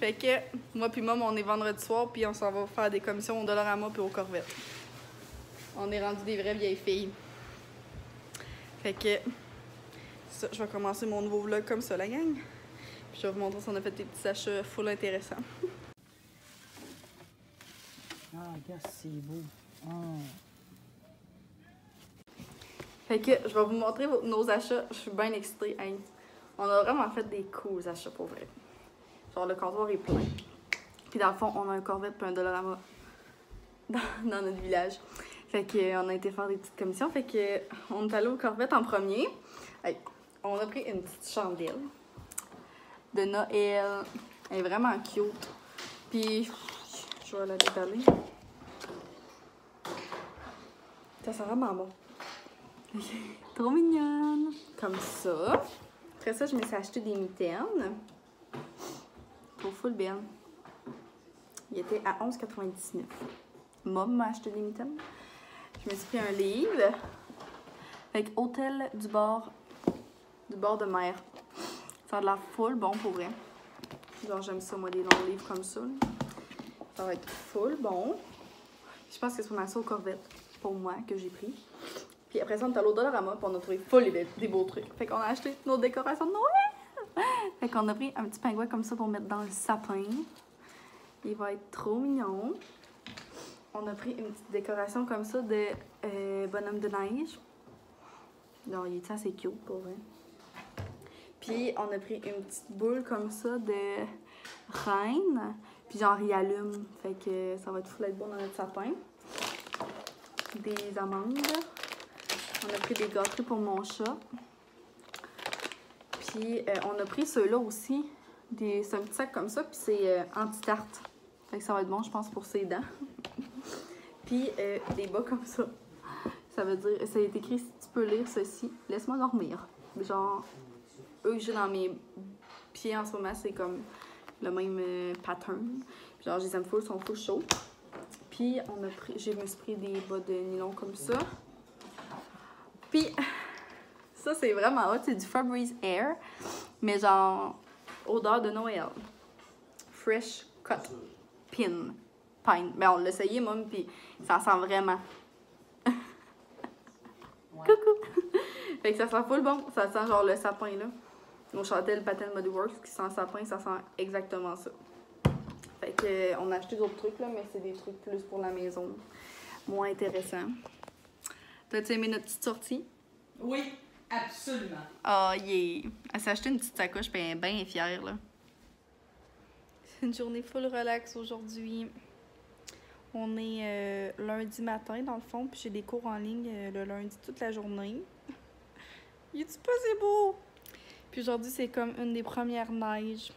Fait que moi puis Mom, on est vendredi soir, puis on s'en va faire des commissions au Dollarama puis au Corvette. On est rendu des vraies vieilles filles. Fait que ça, je vais commencer mon nouveau vlog comme ça, la gang. Puis je vais vous montrer si on a fait des petits achats full intéressants. Ah, regarde, c'est beau. Oh. Fait que je vais vous montrer nos achats. Je suis bien excitée. Hey, on a vraiment fait des cools achats pour vrai. Genre le comptoir est plein. Puis dans le fond, on a un Corvette puis un Dollarama dans notre village. Fait que on a été faire des petites commissions. Fait que on est allé au Corvette en premier. Hey, on a pris une petite chandelle de Noël. Elle est vraiment cute. Puis je vais la déballer. Ça sent vraiment bon. Trop mignonne. Comme ça. Après ça, je me suis acheté des mitaines. Pour full belle. Il était à 11,99 $. Mom m'a acheté des mitaines. Je me suis pris un livre. Avec Hôtel du bord de mer. Ça a de la full bon pour vrai. Genre j'aime ça, moi, des longs livres comme ça. Ça va être full bon. Je pense que c'est pour ça au Corvette. Pour moi, que j'ai pris. Puis après ça, on est allé au Dollarama, puis on a trouvé full des beaux trucs. Fait qu'on a acheté nos décorations de Noël! Fait qu'on a pris un petit pingouin comme ça pour mettre dans le sapin. Il va être trop mignon. On a pris une petite décoration comme ça de bonhomme de neige. Genre, il est assez cute pour vrai. Puis on a pris une petite boule comme ça de reine. Puis genre, il allume. Fait que ça va être full être bon dans notre sapin. Des amandes. On a pris des gâteries pour mon chat. Puis on a pris ceux-là aussi. C'est un petit sac comme ça. Puis c'est anti-tarte. Fait que ça va être bon, je pense, pour ses dents. Puis des bas comme ça. Ça veut dire, ça a été écrit, si tu peux lire ceci, laisse-moi dormir. Genre, eux que j'ai dans mes pieds en ce moment, c'est comme le même pattern. Puis genre, je les aime full, ils sont full chauds. Puis on a pris, je me suis pris des bas de nylon comme ça. Puis ça c'est vraiment hot, c'est du Febreze Air, mais genre odeur de Noël. Fresh Cut Pine. Ben on l'a essayé, Mom, puis ça sent vraiment. Ouais. Coucou! Fait que ça sent full bon, ça sent genre le sapin là. Nos Chantel Patent Body Works qui sent sapin, ça sent exactement ça. Fait que on a acheté d'autres trucs là, mais c'est des trucs plus pour la maison. Moins intéressants. T'as-tu aimé notre petite sortie? Oui, absolument. Oh yeah! Elle s'est acheté une petite sacoche puis elle est bien fière là. C'est une journée full relax aujourd'hui. On est lundi matin dans le fond, puis j'ai des cours en ligne le lundi toute la journée. Il est pas c'est beau? Puis aujourd'hui c'est comme une des premières neiges.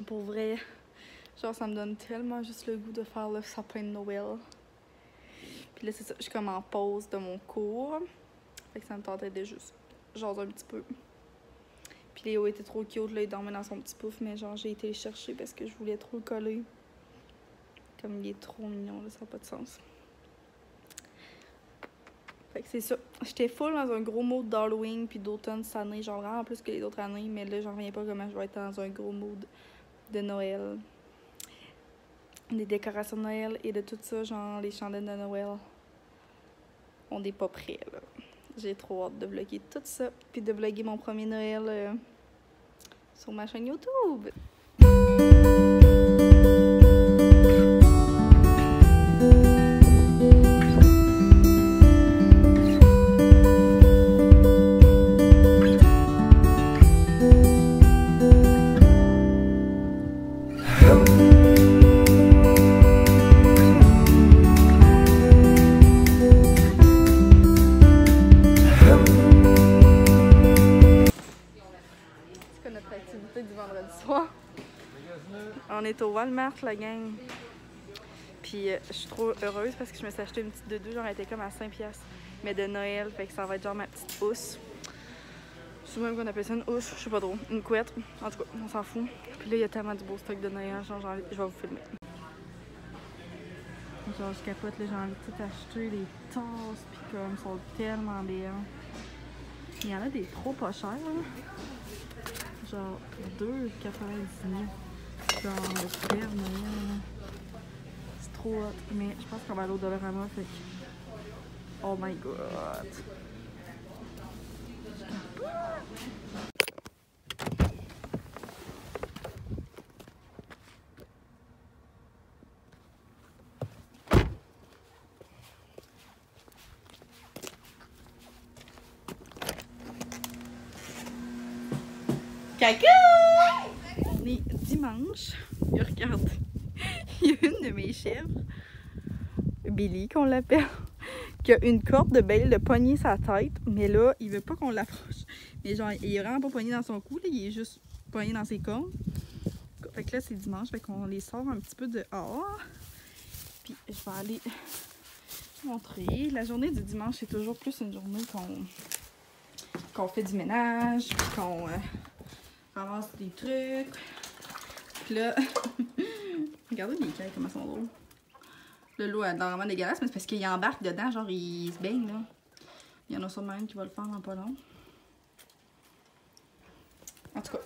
Pour vrai. Genre, ça me donne tellement juste le goût de faire le sapin de Noël. Puis là, c'est ça, je suis comme en pause de mon cours. Fait que ça me tentait de juste jaser un petit peu. Puis Léo était trop cute, là, il dormait dans son petit pouf, mais genre, j'ai été le chercher parce que je voulais trop le coller. Comme il est trop mignon, là, ça n'a pas de sens. Fait que c'est ça. J'étais full dans un gros mood d'Halloween puis d'automne cette année, genre vraiment plus que les autres années, mais là, j'en reviens pas comment je vais être dans un gros mood de Noël. Des décorations de Noël et de tout ça, genre les chandelles de Noël. On n'est pas prêts, là. J'ai trop hâte de vlogger tout ça, puis de vlogger mon premier Noël sur ma chaîne YouTube. On est au Walmart, la gang. Puis je suis trop heureuse parce que je me suis acheté une petite doudou, genre elle était comme à 5$. Mais de Noël, fait que ça va être genre ma petite housse. Je sais même qu'on appelle ça une housse, je sais pas trop. Une couette. En tout cas, on s'en fout. Puis là, il y a tellement du beau stock de Noël, genre je vais vous filmer. Genre je capote, là, j'ai envie de tout acheter, des tasses, puis comme, sont tellement belles. Il y en a des trop pas chers, là. Genre 2,99$. Genre le sperme, c'est trop hot. Mais je pense qu'on va aller au Dollarama, fait que... Oh my god! Caca! On est dimanche. Et regarde, il y a une de mes chèvres, Billy qu'on l'appelle, qui a une corde de bail de poignée sa tête, mais là, il veut pas qu'on l'approche. Mais genre, il est vraiment pas poigné dans son cou, là, il est juste poigné dans ses cordes. Fait que là, c'est dimanche, fait qu'on les sort un petit peu dehors. Puis je vais aller montrer. La journée du dimanche, c'est toujours plus une journée qu'on fait du ménage, qu'on ramasse des trucs. Puis là, regardez les cailles, comment elles sont drôles. Le lot est vraiment dégueulasse, mais c'est parce qu'il embarque dedans, genre il se baigne là. Il y en a sûrement une qui va le faire dans pas long. En tout cas.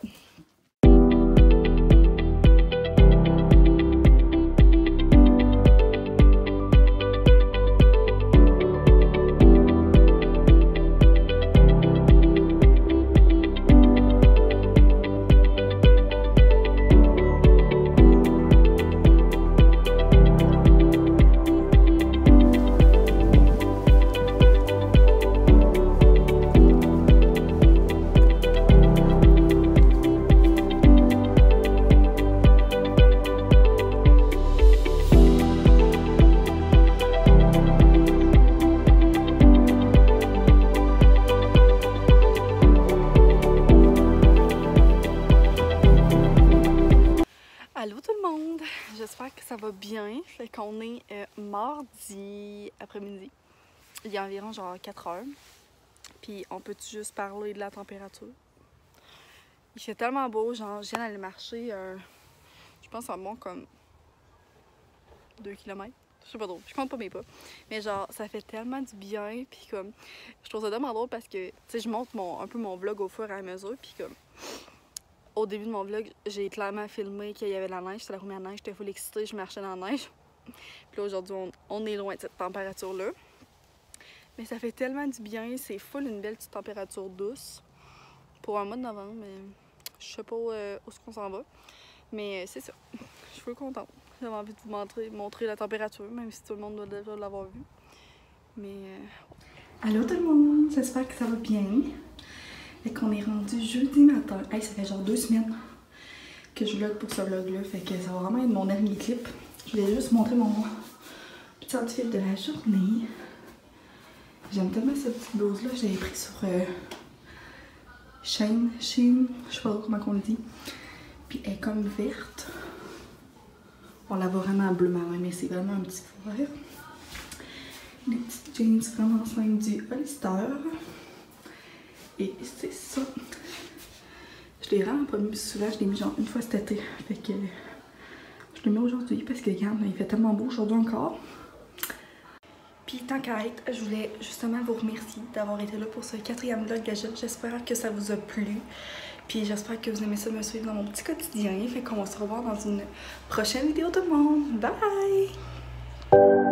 Allô tout le monde, j'espère que ça va bien. Fait qu'on est mardi après-midi. Il y a environ genre 4 heures. Puis on peut juste parler de la température. Il fait tellement beau, genre je viens d'aller marcher, je pense en bon comme 2 km. Je sais pas trop, je compte pas mes pas. Mais genre ça fait tellement du bien. Puis comme, je trouve ça tellement drôle parce que tu sais, je monte un peu mon vlog au fur et à mesure. Puis comme, au début de mon vlog, j'ai clairement filmé qu'il y avait de la neige, c'était la première neige, j'étais full excitée, je marchais dans la neige. Puis là aujourd'hui, on est loin de cette température-là. Mais ça fait tellement du bien, c'est full une belle petite température douce. Pour un mois de novembre, mais je sais pas où est-ce qu'on s'en va. Mais c'est ça, je suis full contente. J'avais envie de vous montrer la température, même si tout le monde doit déjà l'avoir vu. Mais... Allô tout le monde, j'espère que ça va bien. Fait qu'on est rendu jeudi matin. Hey, ça fait genre 2 semaines que je vlog pour ce vlog-là. Fait que ça va vraiment être mon dernier clip. Je voulais juste montrer mon petit outfit de la journée. J'aime tellement cette petite blouse-là. Je l'avais pris sur Shein, je sais pas comment on le dit. Puis elle est comme verte. On la voit vraiment en bleu marin, mais c'est vraiment un petit vert. Des petites jeans vraiment simples du Hollister. Et c'est ça. Je l'ai vraiment pas mis souvent, je l'ai mis genre une fois cet été. Fait que je le mets aujourd'hui parce que regarde, il fait tellement beau aujourd'hui encore. Puis tant qu'à être, je voulais justement vous remercier d'avoir été là pour ce 4e vlog de Gilles. J'espère que ça vous a plu. Puis j'espère que vous aimez ça me suivre dans mon petit quotidien. Fait qu'on va se revoir dans une prochaine vidéo tout le monde. Bye!